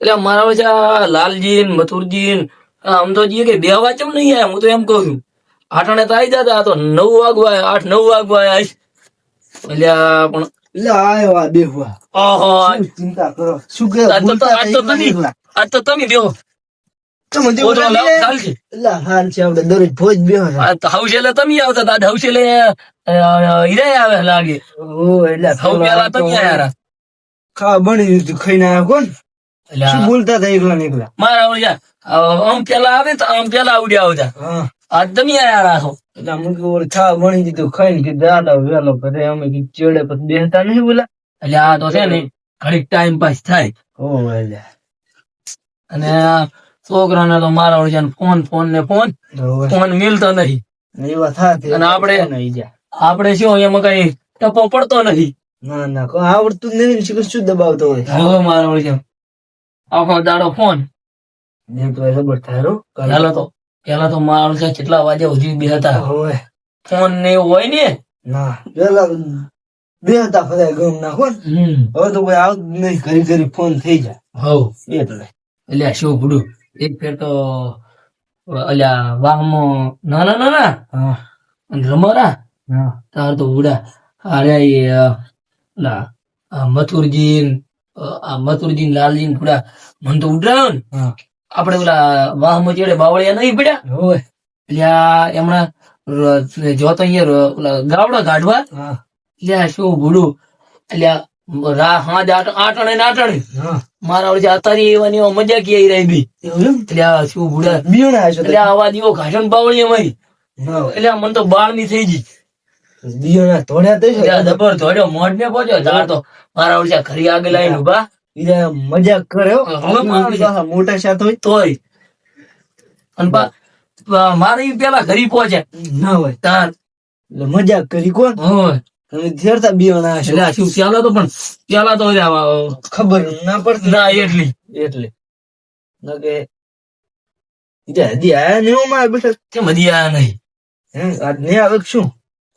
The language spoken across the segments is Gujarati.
એટલે મારા વચ્ચે લાલજી ને મથુરજી ને આમ તો કે બે વાર ચમ નહીં આયા. હું તો એમ કહું છું આઠાણે તો આવી જતા. આ તો 9 વાગવા 8-9 વાગવા આવીશ. એટલે પણ એટલે આયો આ બેહવા. ઓહો શું ચિંતા કરો? શું કે આજ તો તમે બેહો. તમે દેવો ઓલો લાવ ચાલશે. એટલે હાલ છે આપણે દરરોજ ભોજ બેહો છે. આ તો હાઉસેલે તમે આવતા હતા. હાઉસેલે હીરા આવે લાગે. ઓ એટલે હાઉ પેલા તમે આયા. ખાવા બની દીધું ખાઈને આવ્યા કોણ? એટલે શું બોલતા હતા એકલા ને એકલા? મારા ઓળ્યા આમ પેલા આવે તો આમ પેલા આવડ્યા આવતા. હા આજ તમે આયા રાખો. એટલે અમુક વાર ખાવા બની દીધું ખાઈને કે દાદા વેલો કરે અમે કે ચેડે પછી બેહતા નહીં બોલા. એટલે આ તો છે ને ઘડીક ટાઈમ પાસ થાય. ઓ એટલે અને છોકરાને તો મારા ઓળખ્યા ફોન ફોન મિલતો નથી. એવા થાતી અને આપણે- નહીં જા. આપણે શું એમાં કઈ ટપો પડતો નથી. ના ના કોઈ આવડતું જ નહીં ને શું દબાવતો હોય. હવે મારા ઓળખ્યા આખો દાડો ફોન. એમ તો ખબર થાય રો. પેલા તો મારા ઓળખ્યા કેટલા વાગે સુધી બેહતા. હોય ફોન ને એવું હોય ને. ના પેલા બેહતા ફરાય ગમ ના કોણ. હવે તો કોઈ આવતું જ નહીં ઘરી ઘરી ફોન થઈ જાય હવ એટલે શું ભૂડું એક ફેર તો અલ્યા વાહમાં ના હા અને રમારા હા તાર તો ઉડા અરે મથુરજી લાલજી પૂરા મન તો ઉડરાયો ને. હા આપડે ઓલા વાહમાં ચેડે બાવળિયા નહીં પડ્યા. હોય એટલે એમણા જોતો અહીંયા ઓલા ગાવડા કાઢવા. હા એટલે શું ભૂડું એટલે હાજ આટણે ને આટણે હા મારા વચ્ચે અતારી એવાની મજા ક્યાંય રહી બી. એવું એમ? એટલે આ શું ભૂડા બીવણા હશો એટલે આવા દીવો ઘાટણ બાવળી અમારી. ના હોય. એટલે મને તો બાળની થઈ ગઈ. બીવણા ધોળ્યા થઈ એટલે આ જબર ધોડ્યો મોઢ ને પહોંચ્યો. ઝાડ તો મારા વચ્ચે ઘરી આગળ આવીને ઉભા બીજા મજાક કરે હો. હવે મારું છે. પાછા મોટા સાથ હોય તોય અને મારે ઈ પેલા ઘરી પહોંચે ના હોય તાર એટલે મજાક કરી કોણ હોય. તમે ધેરતા બીવણા હશો એટલે આ શું પેલા તો ખબર ના પડતી ના એટલી એટલે ના કે હજી આયા નહીં હો મારા બેટા. તે મધી આયા નહીં. હે આજ નહીં આવે કે શું?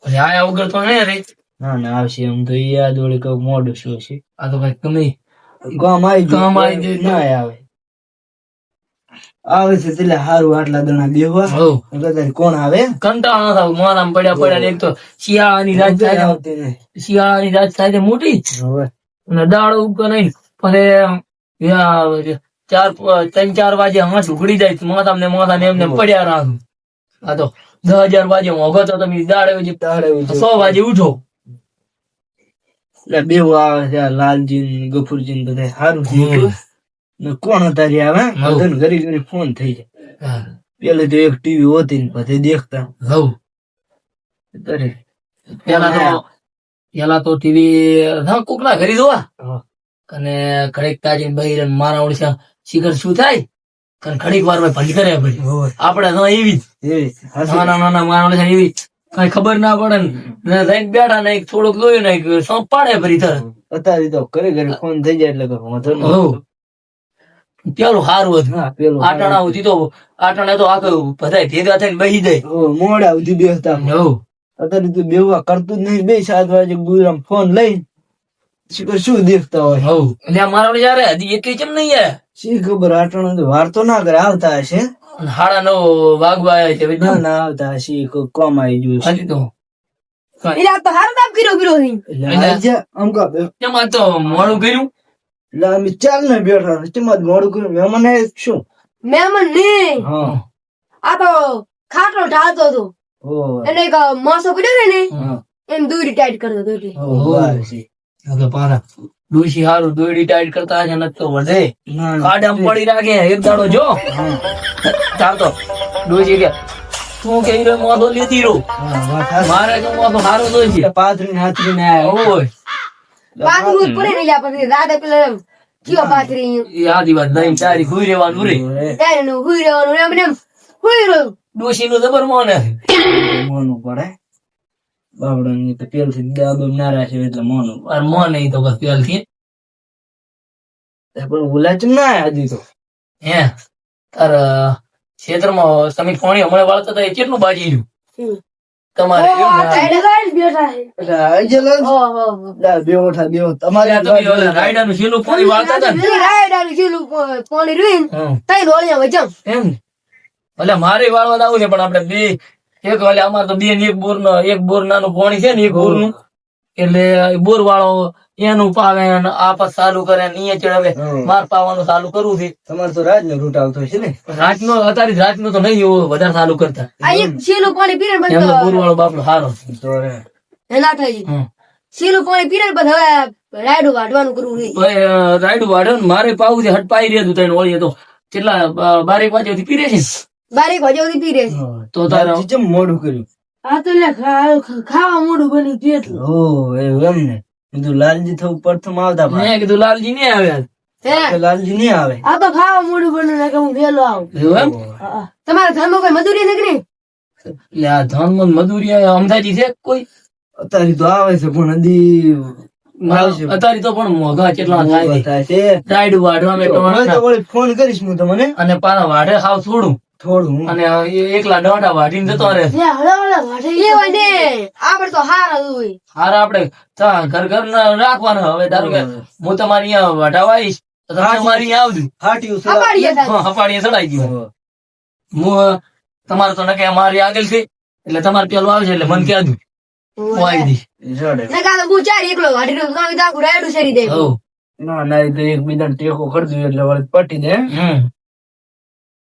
પછી આયા વગર તો નહીં રે. ના ના આવશે એમ તો યાદ વડે કઈ મોડું શું છે. આ તો કઈ ગમે કામ આવી કામ આવી ગયું. ના આવે આવે છે એટલે હારું આટલા દણા બેહવા. હવ કદાચ કોણ આવે કંટાળો ના થાય. મોરામાં પડ્યા ને એક તો શિયાળાની રાત થાય આવતી નહીં. શિયાળાની રાત થાય છે મોટી હવે અને દાડો ઉગતો નહીં. પછી 3-4 વાગે હાથ ઉઘડી જાય માથા ને એમને પડ્યા રાખું. આ તો 10,000 વાગે મોઘો તો તમે દાડે તારે 100 વાગે ઉઠો. એટલે બેહવા આવે છે આ લાલજી ને ગફુરજી ને બધા હારું છે. ને કોણ અતારી આવે બધાને ઘરી ઘરી ફોન થઈ જાય. પેલે તો એક ટીવી હોતી ને પછી દેખતા હવ અત્યારે પેલા તો ટીવી કોકના ઘરે જોવા હા. અને ઘડીક તાજી બહેર મારા ઓળખ્યા શિખર શું થાય અને ઘડીક વાર ભલી કરે ભાઈ. હોય. આપડે તો એવી એવી હાચી. નાના મારા ઓળખ્યા એવી કઈ ખબર ના પડે ને જઈને બેઠા ને થોડુંક જોયું ને સોંપ પાડે ફરી તરત. અત્યારે તો ઘરે ઘરે ફોન થઈ જાય એટલે કઈ વાંધો નહીં. હવ પેલું સારું હતું. હા પેલું આટાણા સુધી તો આટાણે તો આખું બધા ભેગા થઈને બેસી જાય. મોડા સુધી બેસતા. હવ અત્યારે તો બેહવા કરતું જ નહીં. 2-7 વાગે ગુરામ ફોન લઈ શું દેખતા હોય. હવ એટલે આ મારા યારે હજી એક કેમ નહીં યાર. શી ખબર આટણ વાર તો ના કરે આવતા હશે. 9:30 વાગવા આવ્યા છે. ના ના આવતા હશે કોઈ કોમ આવી ગયું છે. હજી તો એટલે આ તો હારું કામ કર્યો છે. એટલે આજે આમ કા કેમ આજ તો મોડું કર્યું. એટલે અમે ચાલ ને બેઠા તેમાં જ મોડું કર્યું. મહેમાન આયા કે શું? મહેમાન નહીં હા આ તો ખાટલો ઢાળતો હતો ઓ એને એક માસો પડ્યો છે ને હા એમ દોરી ટાઈટ કરતો હતો એટલે ઓ વાર છે. હવે પારા ડોશી હારું દોયડી ટાઈટ કરતા છે ને તો વધે ના ના. કાઢામ પડી રાખે એક દાડો જો હા ચાલતો ડોશી કે તું કે હીરો મોઢો લેતી રહો. હા વાત હાચી. મારે તો મોઢો સારું જોઈ છે. પાથરીને હાથરીને આયા. ઓય પાથરું જ પડે ને એટલે પછી રાતે પેલા કયો પાથરી એ આધી વાત નહીં તારી હુઈ રહેવાનું રે. ત્યારે નું હુઈ રહેવાનું એમ ને એમ હુઈ રહ્યું. ડોશી નું જબર મોને મોનું પડે બાવડાની તો પેલથી દાબો નારા છે એટલે મોનું আর મોને ઈ તો બસ પેલ થી પણ ઓલા ચમ ના આયા હજી તો. હે તાર ક્ષેત્રમાં તમે પાણી હમણાં વાળતા હતા એ કેટલું બાજી રહ્યું. તમારે ઓ, આ સાઈડ જ બેઠા છે. એટલે આઈ જા લાલ. ઓહો. લા, બેહો થા, બેહો. તમારે અલ્યા તમે ઓલા રાયડાનું શીલું પાણી વાળતા હતા ને? પેલી રાયડાનું શીલું પાણી રૂઈન હમ. તઈ ડોળિયા વજમ. એમ ને? એટલે મારે વાળવા આવું ને પણ આપણે બે એક એટલે અમારે તો બે ને એક બોર નાનું પાણી છે ને એક બોર નું એટલે બોર વાળો એનું પાવે ને આ પાછું ચાલુ કરે ને અહીંયા ચડાવે હમ. માર પાવાનું ચાલુ કરવું છે તમારે તો રાજ નો રૂટ આવતો છે ને? રાતનો અત્યારે રાતનો તો નહીં એવો વધારે ચાલુ કરતા આ એક શીલું પાણી પીને બંધ એમનો તો બોર વાળો બાપડો સારો છે. તો રે. ના થઈ હમ. શીલું પાણી પીને પછી હવે રાયડું વાઢવાનું કરવું છે. તો એ રાયડું વાળ્યો ને મારે પાવું છે હટ પાઈ રહ્યું હતું તઈને ઓળીએ તો કેટલા 12 વાગ્યા થી પીરે છે ને? 12 વાગ્યા સુધી પીરે છે. તો તારે લાલજી ચમ મોડું કર્યું? આ તો ખાવા મોડું બન્યું તેટલું. ઓહ, એવું એમ ને. કીધું લાલજી થવું પ્રથમ આવતા પણ મેં કીધું લાલજી નહીં આવ્યા હે લાલજી નહીં આવે. આ તો ખાવા મોડું બન્યું ને કે હું વહેલો આવું. એવું એમ? હા. તમારા ઘરમાં કોઈ મજૂરી નથી ને? એટલે આ ધનમન મજૂરી અમદાજી છે કોઈ અત્યારે તો આવે છે પણ હજી આવશે. અત્યારે તો પણ મોઘા કેટલા થાય છે. થાય છે. રાયડું વાઢવા મેં હવે તો વળી ફોન કરીશ હું તમને અને પાછા વાઢે હાવ થોડું થોડું. અને એકલા દોઢા વાઢીને જતો રહે. લે, હળવળ વાઢે. એ હોય ને આપણે તો હારા જ હોય. હારા આપણે ઘર ઘર રાખવાના હવે ધારો કે હું તમારી અહીંયા વાઢાવા આવીશ તો તમે અમારી અહીંયા આવજો. હાટીયું છે. અપાડીએ થાય. હા, હપાડીએ ચડાઈ ગયું હું તમારે તો નકે અમારી આગળ છે એટલે તમારે પેલું આવશે એટલે મને કહેજો હું આવી દઈશ. જડે. ને કાલે હું ચાર એકલો વાઢી રહ્યો તો તમે આખું રાયડું શેરી દે. હઉ. ના ના એ તો એકબીજાને ટેકો કરી દઉં એટલે વળી પટી દે. હમ.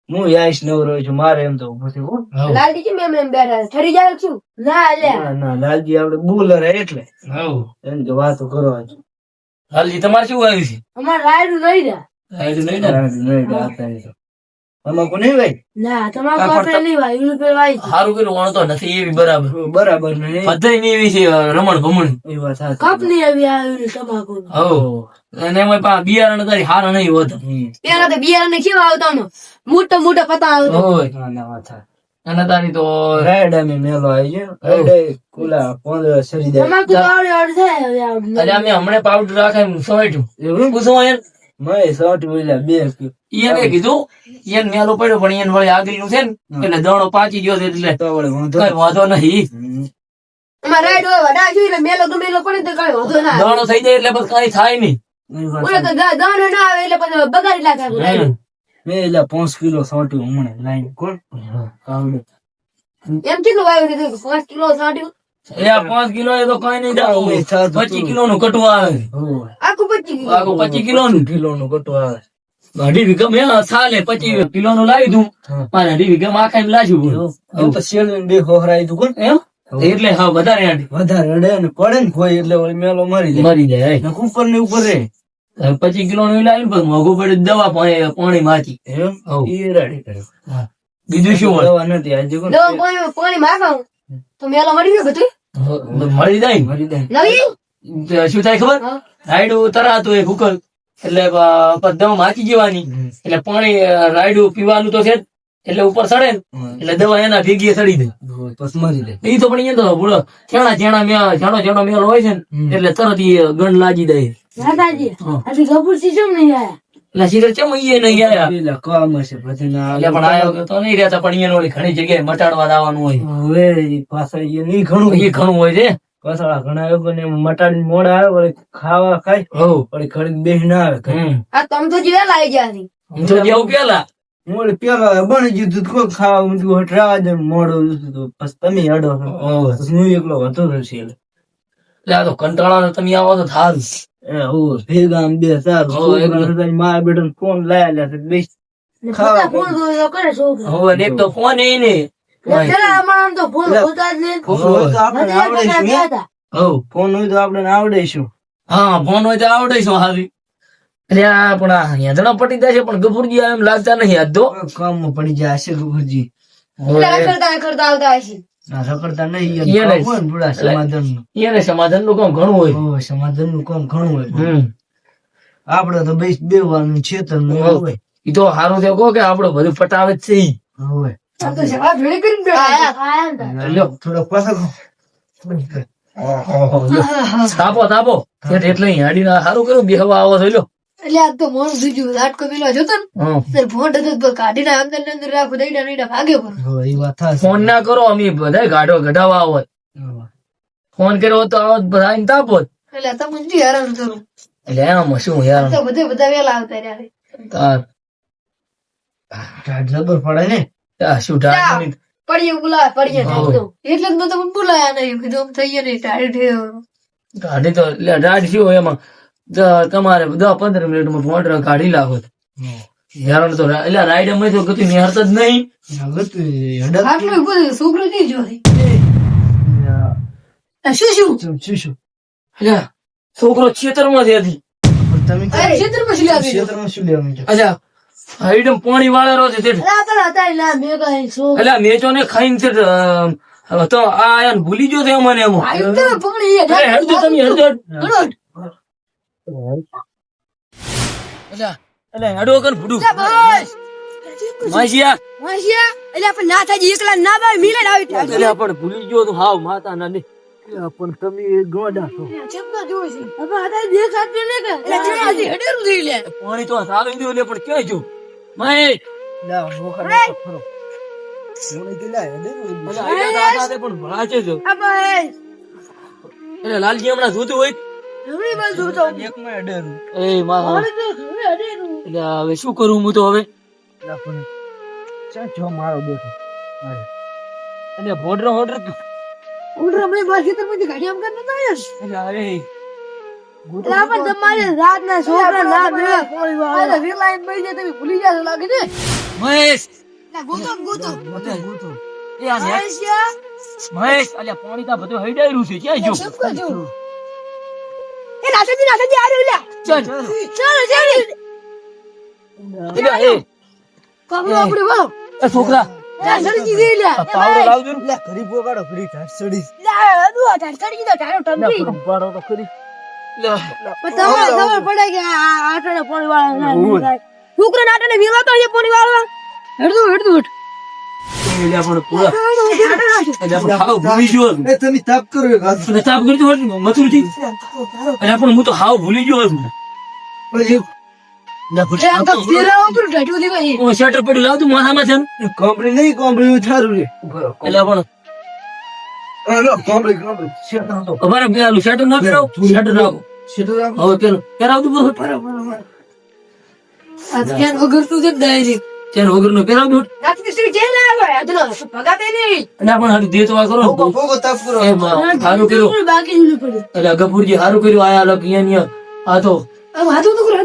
હું આઈશ નવરો છું મારે એમ તો ઊભું થયું. હઉ. લાલજી કેમ એમ બેઠા છે? ઠરી જાય છું? ના લે. ના ના લાલજી આપડે બોલર એટલે હઉ. એમ કે વાતો કરવા જ. હાલજી તમારે શું આવ્યું છે? અમારે રાયડું નહીં ને. રાયડું નહીં ને? નહીં ડાતા એ તો. તમાકુ નહીં ભાઈ? ના તમારે આ કોઈ ફરતા- નહીં વાય એનું પેલું વાય. સારું કર્યું વણતો નથી એવી બરાબર બરાબર નહીં. બધાય ની એવી છે રમણ ભમણ. એ વાત સાચી. કપ ની આવી આવી તમાકુ. હઉ. અને એમાં પાછા બિયારણ તારી હારા નહીં હોતા. હમ. પેલા તો બિયારણ ને કેવા આવતા ને મોટા મોટા પતા આવતા. હોય. ના ના વાત સાચી. અને તારી તો રાયડા મેં મેલો આવી ગયો. રાયડા કુલા 15 સરી દે. તમાકુ તો આવડે આવડે થાય હવે આવડે. અરે અમે હમણાં પાવડર રાખે સમજ્યું એવું? પૂછો એને મેં સાઠ બોલ્યા 2 કીધું. એને કીધું એને મેલો પડ્યો પણ એને વળી આગળનું છે ને એટલે દડો પાચી ગયો છે એટલે તો વળી વાંધો કઈ વાંધો નહીં. હમ. અમારે રાયડું હોય વડા છું એટલે મેલો ગમે એટલો પડે તો કઈ વાંધો ના આવે. દડો થઈ જાય એટલે પછી કઈ થાય નહીં. એ વાત ઓલો તો દાણો ના આવે એટલે પછી બગાડી નાખે આખું રાયડું. હમ. મેં એટલે 5 કિલો સાંટ્યું હમણાં લાઈન કોણ આવડે. એમ કેટલું વાવ્યું કીધું? 5 કિલો સાંટ્યું. એ આ 5 કિલો એ તો કઈ નહીં જાતું. અમે સાદું 25 કિલો નું કટું આવે છે. હોવે. આખું 25 કિલો. આખું 25 કિલો નું કિલો નું કટો આવે. અઢી વીઘા મેં સાલે 25 કિલો નું લાવી દઉં હા. મારે અઢી વીઘા માં આખા લાવ્યું એમ તો શેરડીને 2 હોહરાઈ તું કોણ એમ એટલે હા વધારે આંટી વધારે અડે ને પડે ને કોઈ એટલે વળી મેલો મરી જાય. મરી જાય. ને ઉપર ને ઉપર રે. 25 કિલો નું લાવ્યું ને પછી મોઘું પડ્યું દવા પાણી માચી. એમ હોવ. ઈ રાડી કરે. બીજું શું હોય? દવા નથી આજે કોણ દવા પાણી માગાવું તો મેલો મળી ગયો બધું. મળી જાય ને. મરી જાય. નવી તો શું થાય ખબર હા. રાયડું તરાતું એક ઉકલ એટલે પછી દવા માચી જવાની એટલે પાણી રાયડું પીવાનું તો છે જ. એટલે ઉપર ચડે ને એટલે દવા એના ભેગી સડી દે. પછી મરી જાય. એ તો પણ એ તો બોલો છેણા મેલ હોય છે ને એટલે તરત ઈ ગંધ લાગી જાય. દાદાજી હા. આજે ગભુરસી કેમ નહીં આયા? એટલે સીધા ચમ ઈ નહીં આયા પેલા કામ હશે પછી ના એટલે પણ આયો કે તો નહીં રહેતા પણ એને ઓલી ઘણી જગ્યાએ મટાડવા દાવાનું હોય હવે ઈ પાછા ઈ નહીં ઘણું એ ઘણું હોય છે. પાછા ઘણા લોકો ને મટાડી મોડા આવે વળી ખાવા ખાય હવ. વળી ખડી બેહ ના આવે હમ. આ તમે તો જે વેલા આવી ગયા છે. હું તો જેવું પેલા હું વળી પેલા બની જીધું કોઈ ખાવા ઊંધું હટરાવા દે મોડું હતું પછી તમે અડો છો. હોવ. પછી હું એકલો હતો રહેશે એટલે. એટલે આ તો કંટાળા તમે આવો તો થારું. એ હોવ, ભેગા આમ 2-4 હોવ, એકલો. છોકરા હતા, મારા બેટાને ફોન લાયા લે છે, બેસ. ને ખાવા પોતા ફોન જોયો કરે છોકરા. હવે ને એક તો ફોન એ ને ને પેલા અમારા તો ફોન એટલે- જોતા જ નહીં. ફોન હોય તો આપણે બધા આવડે એકલા શું? ગયા હતા. હવ. ફોન હોય તો આપણે આવડે શું? હા ફોન હોય તો આવડે શું હારી. એટલે આ પણ આ યાદણા પટી જાય છે પણ ગફુરજી એમ લાગતા નહીં આજ તો. કામમાં પડી જાય હશે ગુરુજી. એટલે કરતા આવતા હશે. ના સકડતા નહીં ઈ યાર, એને- કામ હોય ને થોડા સમાધાનનું. એને સમાધાન નું કામ ઘણું હોય. હોવે, સમાધાનનું કામ ઘણું હોય. હમ. આપણે તો બેસ બેવાનું છેતરનું એવું હોય. ઈ તો હારું થયો કહો કે આપડે બધું પટાવે જ છે ઈ. હોવે. આ તો જવાબ ભેળી કરીને બેઠા છે. આયા હતા. લ્યો. થોડોક પાછો તાપો તાપો એટલે હાડી હારું કર્યું બેહવા આવો છો લ્યો. એટલે આ તો મોણું બીજું ઝાટકો મિલવા જતો ને હા. ત્યારે ફોન હતો તો કાઢીને અંદર ને અંદર રાખું દઈડા નઈડા ભાગે પર એ વાત થાશે. ફોન ના કરો અમે બધા ગઢાવા આવત ફોન કર્યો તો આવત બધા આઈને તાપોત એટલે તમે જી હેરાન કરું એટલે એમાં શું યાર તો બધા વેલા આવતા રહ્યા તાર ટાઢ જબર પડે ને. આ શું ઢાળ પડીએ બોલાવે પડીએ હા. એટલે જ મેં તમને બોલાયા નહીં કીધું આમ થઈ ગયા નહીં ટાળી ઠેર ગાડી તો એટલે ઢાળ શું હોય એમાં તમારે 10-15 મિનિટમાં મોટર કાઢી લાગો હેરાન તો એટલે રાઈડ અમે તો કદી નિહારત જ નહીં હવે તો હડક આટલું ઉભો થયો, છોકરો નહીં જોઈ શું શું શું એટલે છોકરો ખેતરમાં જ હતી તમે અરે ક્ષેત્રમાં શું લાગે ક્ષેત્રમાં શું લેવા માંડ્યા? અચ્છા આઈડમ પાણી વાળા છે તે હતા ના મેં કહે છોકરો એટલે મેચો ને ખાઈને તે તો આ આયા ને ભૂલી ગયો છે મને એમ આવ્યું તો પકડી એ અરે હેડજો તમે હેડજો ગણો. એટલે હેડો કર ફૂડું જા બસ. માસિયા માસિયા, એટલે આપણે ના થાજી એકલા ના બાય મિલે આવી ઠાઠ. એટલે પણ ભૂલી ગયો તો હાવ માતા ના નહીં પણ તમે ગોડા છો. ચેપમાં જોવે છે. હવે આતા દેખાતું ને કે. એટલે ચેપમાંથી હેડેરું થઈ લે. પાણી તો સારું દઉં એટલે પણ ક્યાં જો માય લા, મોખા નાખો ખરો. મોણે કે લા, હેડેરું. એટલે આઈડા દાદા પણ ભણાચે છે આ બસ. એટલે લાલજી હમણાં જોતું હોય હમણાં બસ જોતો. એકમાં હેડેરું. એ માં હવે તો હવે હેડેરું. એટલે હવે શું કરું હું તો હવે લા, પણ ચા જો મારો બેઠો. મારે. એટલે બોર્ડર ઉલરા મેં બાકી તો મને ગાડી આમ કરને તો આયસ. એટલે અરે એટલે આપણે તમારે રાતના છોકરા ના ભેળા કોઈ વાર. આ રિલાયન્સ મળી જાય તમે ભૂલી જાશો લાગે છે. મહેશ એટલે ગોતો ગોતો. એ આ નેટ માસિયા, મહેશ અલ્યા પાણી તા બધું હઈડાયરું છે ક્યાં જો ચેપમાં જો. એ નાસજી આ રહ્યો લ્યા. ચાલ ચાલો ચાલો. એટલે એ કાબુ આપણે વાળો. એ છોકરા લા સડી ગઈ લ્યા. આ પાવડો લાવજો ને લા, ઘડી પોગાડો, ઘડી ઢાઢ સડી. લા અદુ આ સડી ગઈ તો ટાળો ટમરી. પાડો તો ખરી લે પણ તમારે ખબર પડે કે આ આટાને પોણી વાળા ના છોકરા નાટાને વીરવા તો અહીંયા પોણી વાળવા હેડતું હેડતું હેડ. એટલે પણ પૂરા એટલે આપણે હાવ ભૂલી ગયો છું. એ તમે તાપ કરો એક હાથ. એટલે તાપ કરજો હોત ને મથુરજી એટલે પણ હું તો હાવ ભૂલી ગયો છું પછી લે ભૂલી આમ તો ફેરા ઉપર ઢાટું દેવાય. ઓ શટર પડ્યું લાવતું માથામાં છે ને. કોમ્બડી નહીં, કોમ્બડી સારું છે. એટલે પણ હાલો, કોમ્બડી, કોમ્બડી. શેઠ હતો. અમારે પેલું શટર ના પહેરાવ શટર રાખો શેઠ રાખો. હવે પેલું પહેરાવતું બરોબર આ ધ્યાન વગર તું જ ડાયરેક્ટ ચાલ વગરનું પહેરાવતું નાખી સ્ત્રી જેલ ના આવે અદનો ભગાતે નહીં. એટલે પણ હારું દેતવા કરો ભોગો, ભોગો તાપ કરો. એ સારું કર્યું બાકી જ ન પડે. એટલે ગફુરજી સારું કર્યું આયા લોક અહીંયા આ તો આમ હાથું તો કરો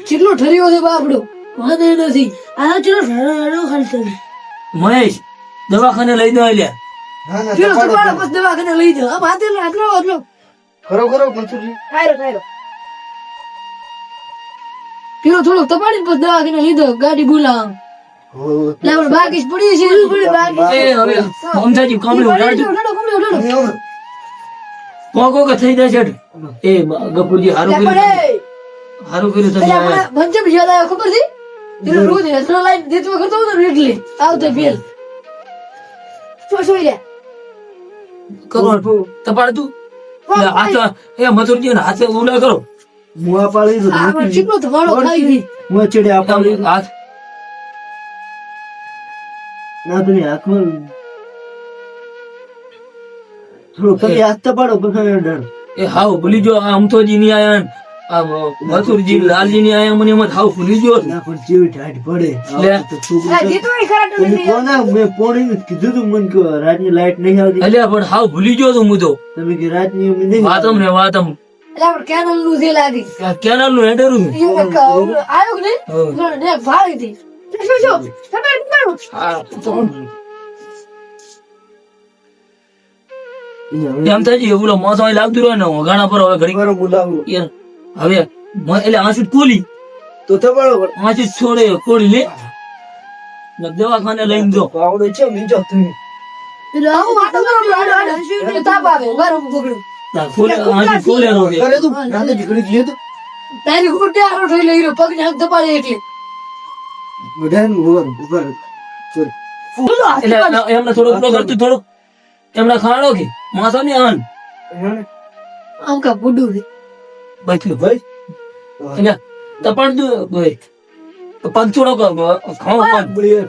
કેટલો ઠર્યો છે બાપડો વાંધો નથી. આ ચલો ઠર્યો ખાલતો મહેશ દવાખાને લઈ દો લ્યા ના, ના, પેલો તપાડો. કપાળો બસ દવાખાને લઈ જાઓ. આમ હાથે આટલો આટલો ખરો, ખરો, મંસૂરજી. ખાયરો પેલો થોડો તપાડી પછી દવાખાને લીધો ગાડી બોલાવ. હો, એટલે આપણે બાકી જ પડી છે બાકી એ હવે મમતાજી કામલું ઉડાડજો તમે આવો. કોકો કે થઈ જાય છે એ ગફુરજી સારું કર્યું સારું કર્યું તમે આયા. મંચમ યાદ આવ્યો ખબર છે પેલો રોજ હેઠળ લાઈન દેતો કરતો હતો ને એટલે આવતો પેલ સોઈ લે કરો તપાડ તું એટલે હાથ એ મથુરજી ને હાથે ઉડા કરો મુઆ પાડી દો. આ ચીકલો ધમાડો ખાઈ ગઈ. મુઆ ચડે આ પાડી. હાથ ના, તમે હાથમાં થોડું તમે હાથ તપાડો પછી ડર. એ હાવ ભૂલી ગયો આ અમથોજી ની આયા ને આ મથુરજી લાલજી ની આયા મને એમાં હાવ ભૂલી ગયો ના, પણ જેવી ઢાઢ પડે. લે. આ તો છોકરું આ જીતવાય ખરા તો તમે કોને મેં પોણીને જ કીધું તું મને કે રાતની લાઈટ નહીં આવતી. એટલે પણ હાવ ભૂલી ગયો તો હું તો તમે કે રાતની એમ નહીં વાતમ ને વાતમ એટલે આપણે કેનલ નું જે લાગી કેનાલ નું હેડરું એવું આવ્યો કે નહીં ને ભાળી હતી શું શું તમે એમ થાય છે ઓલો મોસો અહીં લાગતું રહ્યો ને ગાણા પર હવે ઘડી બરો બોલાવો યાર, હવે એટલે આંસુ ખોલી તો તપાડો. આંસુ છોડે ખોલી લે ને દવાખાને લઈને જો પાવડો છે બીજો તમે. આવું વાતો કરો ને તાપ આવે બરફ પકડ્યું આંસુ ખોલે નો છે કરે તું રાતે જ ઘડી ગયો તો તારી ઉડે આરો થઈ લઈ રહ્યો પગ ને હાથ દબાડે એટલે બધાનું ઉપર ઉપર ચલ. એટલે એમને થોડુંક કરતું થોડુંક એમને ખાણો કે માથો ને આન આમ કા બુડું છે બચ્યું ભાઈ એટલે તપણ દો ભાઈ પંચોડો ખાવ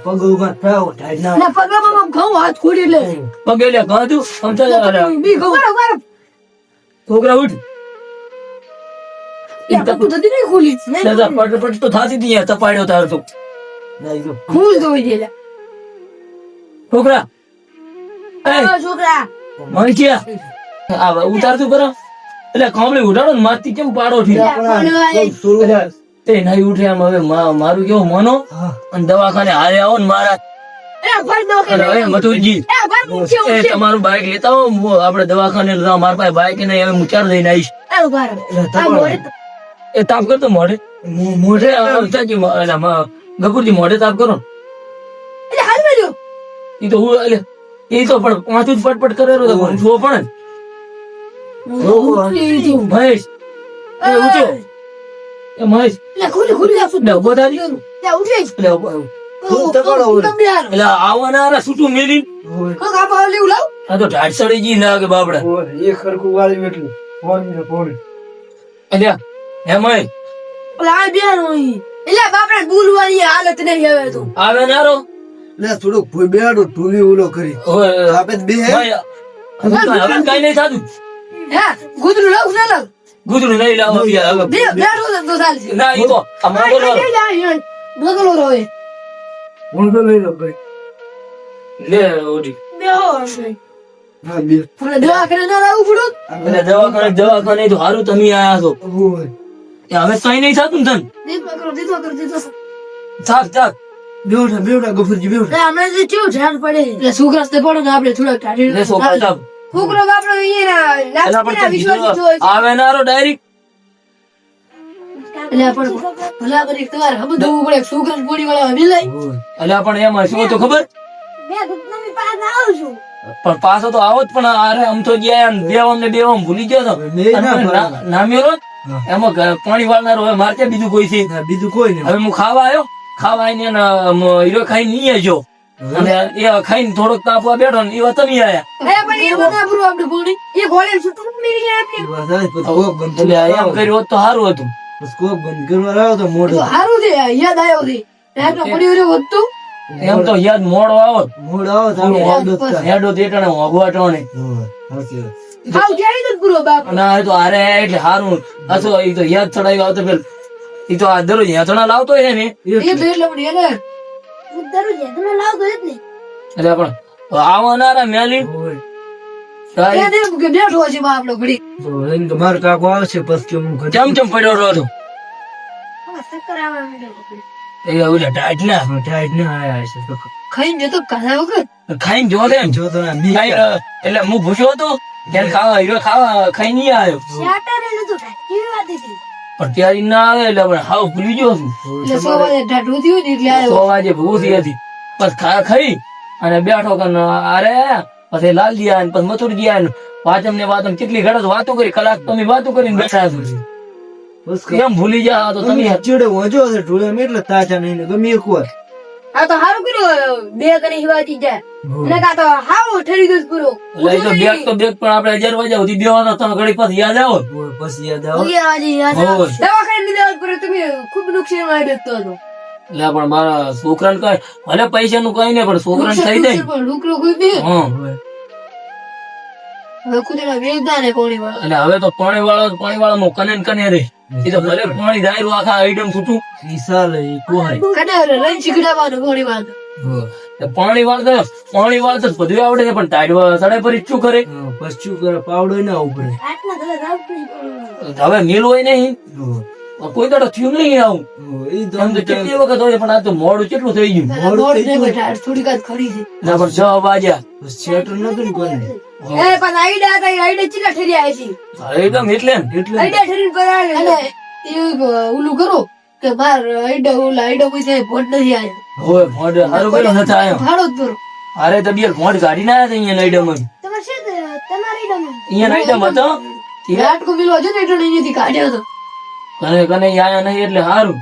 પગ ઉભા થાવ ટાઈટ ના ના પગમાં આમ ઘઉં હાથ ખોડી એટલે પગે લે ગાધું સમજા બી ઘઉં બરાબર છોકરા ઉઠ ટપુ થતી નહીં ખુલી દાદા પટ તો થાતી હતી તપાડ્યો તાર તો ખુલ તો હોય છે છોકરા છોકરા મણક્યા આ ઉતારતું કરો એટલે કામળી ઉઠાડો ને મારતી કેમ પાડો થી તે નહીં ઉઠે આમ હવે મારું કેવું મનો અને દવાખાને હારે આવો ને મારા અરે મથુરજી એ તમારું બાઈક લેતા હો આપડે દવાખાને મારા પાસે બાઈક નહીં હવે હું ચાર લઈને આવીશ એ તાપ કરતો મોઢે મોઢે ગફુરજી મોઢે તાપ કરો ઈ તો હું એટલે એ તો પણ પાંચું જ પટપટ કરેલો તો જો પણ મહેશ એ ઉઠ્યો એ મહેશ એટલે ઉભો થાજી એટલે આવવાના છૂટું મેલી આ તો ઢાઢ સડી જી લાગે બાપડા એ ખરખું વાળી એટલું ફોન એટલે હે મહેશ હાલત નહીં હવે તું આવે નારો લે થોડુંક ભૂઈ બેહાડો ઢૂલી ઓલો કરી આપે બે હવે કઈ નહીં થતું હા ગુદરું લાવ ના લાવ ગુદરું નહીં લાવો હવે બેઠો તો ચાલશે ના ઈ તો આ મોટો લો બગલો રોય હું તો લઈ લો ભાઈ લે ઓડી હા બે દવાખાને ના લાવવું પડું એટલે દવાખાને તો હારું તમે આયા છો હોય એ હવે કઈ નહીં થતું ને તને દીધો થાક થાક બેવડા ગફુરજી બેવડા હમણાં જે કેવું ઝાડ પડે એટલે છોકરા રસ્તે પડો ને આપણે થોડા કાઢી લે છોકરા થાક છોકરો બાપડો એલા પણ વિશ્વાસ આવે નારો ડાયરેક્ટ એટલે પણ ભલા કરી તમારે હબ દવું પડે છોકરા ગોળી વાળા મિલાય એટલે પણ એમાં શું તો ખબર પણ પાછો તો આવો જ પણ અરે આમ તો ગયા દેવમ ને દેવમ ભૂલી ગયો તો નામેલો એમાં પાણી વાળનારો હવે મારે ત્યાં બીજું કોઈ છે બીજું કોઈ નહીં હવે હું ખાવા આવ્યો ખાવા આવીને હીરો ખાઈ નહીં આવ્યો અને એ ખાઈને થોડોક તાપવા બેઠો ને એવા તમે આયા પણ એ બધા પૂરું આપણે બોલી એ ગોળે છૂટું મિલી ગયા આપણે એટલે એમ કર્યું હોત તો સારું હતું સ્કોપ બંધ કરવા આવ્યો તો મોઢો સારું છે યાદ આવ્યો છે રાતનો પડી રહ્યો હતું એમ તો યાદ મોડો આવો મોઢ આવો તો હેડો તેટણે હોગવાટોને આવ ક્યારે તો પૂરો બાપ ના એ તો હારે એટલે સારું અસો એ તો યાદ ચડાવી આવતો પેલ એ તો આ દરરોજ યાતણા લાવતો હે ને એ તો એટલે પણ એને દરરોજ યાતણા લાવતો જ ને એટલે પણ આવવાના મેલી એ દે કે બેઠો છે બાપડો ઘડી મારો કાકો આવશે પછી હું ચમ પડ્યો રહ્યો ચક્કર આવે મીઠો એ ઓલા ટાઈટ ના ટાઈટ ને આયા છે ખાઈને જતો કાઢા વગર ખાઈને જો દે જો તો એટલે હું ભૂસ્યો હતો ત્યારે ખાવા હીરો ખાવા ખાઈ નહીં આવ્યો શાટાને નતો કેવી વાત હતી પણ ત્યારે ના આવે એટલે આપણે હાવ ભૂલી ગયો છું એટલે 100 વાગે ઢાઢું થયું ને એટલે આવ્યો 100 વાગે ભૂસી હતી પછી ખાઈ અને બેઠો કે અરે પછી લાલજી આયા ને પછી મથુરજી આયા ને વાતમ ને વાતમ કેટલી ઘડત વાતો કરી કલાક તમે વાતો કરીને બેઠા છો એમ ભૂલી જા તો તમે ચીડે વજો છે ઢોળે એટલે તાજા નહીં ગમે એક વાર આ તો હારું કર્યું બે કરી હિવાતી જાય એટલે કા તો હાવ ઠરી દસ પૂરો એટલે તો બેગ પણ આપણે 1000 વાગ્યા સુધી બેહો તો તમે ઘડી પછી યાદ આવો પછી યાદ આવો દવાખાને લીધા પર તમે ખૂબ નુકસાન માં બેઠતો હતો એટલે પણ મારા છોકરાને કઈ ભલે પૈસા નું કઈ નહીં પણ છોકરાને થઈ જાય પણ લુકરો કોઈ બે હા હવે કુતરા વેચતા ને કોણી વાળા અને હવે તો પાણી વાળો કને કને રે એ તો ભલે પાણી દાયરું આખા આઈટમ છૂટું ઈસાલ ઈ કોહાય કને રન શીખડાવવાનું કોણી વાળા પાણી વાળતો બધું આવડે છે પણ ટાઈડ સડે પર શું કરે પશ્ચુ કરે પાવડો ના ઉપડે હવે મિલ હોય નહીં કોઈ દાડો થયું નહીં આવું આમ તો કેટલી વખત હોય પણ આ તો મોડું કેટલું થઈ ગયું થોડીક જ ખરી છે ના પણ 6 વાગ્યા શેટર નતું ને કોને એ પણ આઈડા ચીલા ઠરી આવે છે એકદમ એટલે આઈડા ઠરી પર આવે અને એ ઓલું કરો કે બાર આઈડા કોઈ થાય ભોટ નથી આવ્યો હોય મોડ હારું કર્યું નથી આવ્યો ભાડો જ ભરો અરે તો બે મોડ કાઢી ના આવ્યા અહીંયા નાઈડમાં તમારે છે તમારી અહીંયા નાઈડમ હતો આટકો મિલવા જો ને એટલે અહીંયાથી કાઢ્યો હતો કને આયા નહીં એટલે હારું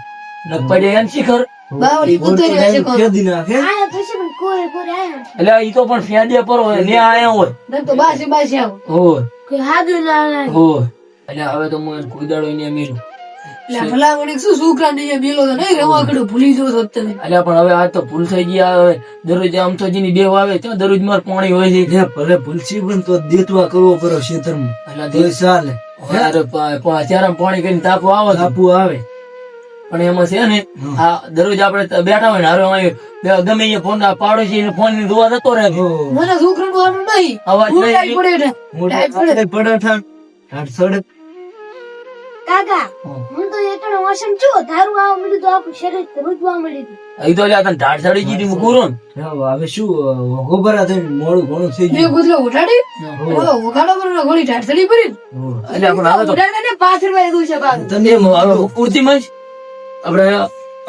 પડે એમ શિખર બાવળી કુતરી હશે કોણ ફેદી નાખે આયા પછી પણ કોરે આયા એટલે ઈ તો પણ ફેદે પર હોય ને આયા હોય નર તો બાસી આવો હોય કે હાદુ ના હોય એટલે હવે તો હું કોઈ દાડો એને મેલું એટલે ભલા વળી શું છોકરાને અહીંયા મેલો તો નહીં રવાકડું ભૂલી જવો તો તમે. અલ્યા પણ હવે આ તો ભૂલ થઈ ગયા હવે દરરોજ આમ તો જેની બે આવે ત્યાં દરરોજ માર પાણી હોય છે હે ભલે ભૂલસી પણ તો દેતવા કરવો પડે ખેતરમાં અલ્યા તો ચાલે યાર ચારામાં પાણી કરીને તાપો આવે છે. આપુ આવે પણ એમાં છે ને આ દરરોજ આપણે બેઠા હોય ને હારો અહીં ગમે એ ફોન પાડોશી ફોન ની દુવા જતો રહે છે. મને છોકરાનું હારું નહીં. અવાજ હું નહીં. ટાઈટ પડે એટલે. મોઢે પડે ઠાણ હાથ સડે કાકા હું તો એટલો મોસમ છું ધારું આવવા મળ્યું તો આપણું શરીર રૂજવા મળ્યું. અહીં તો અલ્યા તને ઢાળ ચડી ગઈ હતી મૂકું ને. હવે શું ગોબરા થઈને મોડું ઘણું થઈ મેં ગયું ગુદલો ઉઠાડી ઉઘાડો પર ગોળી ઢાઢડી પડી અલ્યા પણ હવે તો ઉઠાડીને 5 રૂપિયા દઉં છે કાકા. તને એમ હવે પૂરતીમાં જ આપણે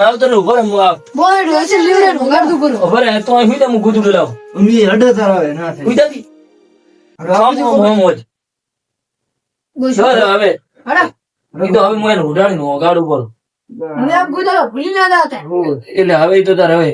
આવતો ને ઉભો રહે હું બોલ હશે લીવડે ઉઘાડતું પર ઉભો રહે તો અહીં હું ગુદડું લાવ ઉમી હડે તારાવે ના થાય ઉઈદાથી હવે હડા એ તો હવે હું એને ઉડાડીને ઓગાડું બોલ હવે આમ ગુદલો ભૂલી ના જાતા. એટલે હવે ઈ તો તારે હવે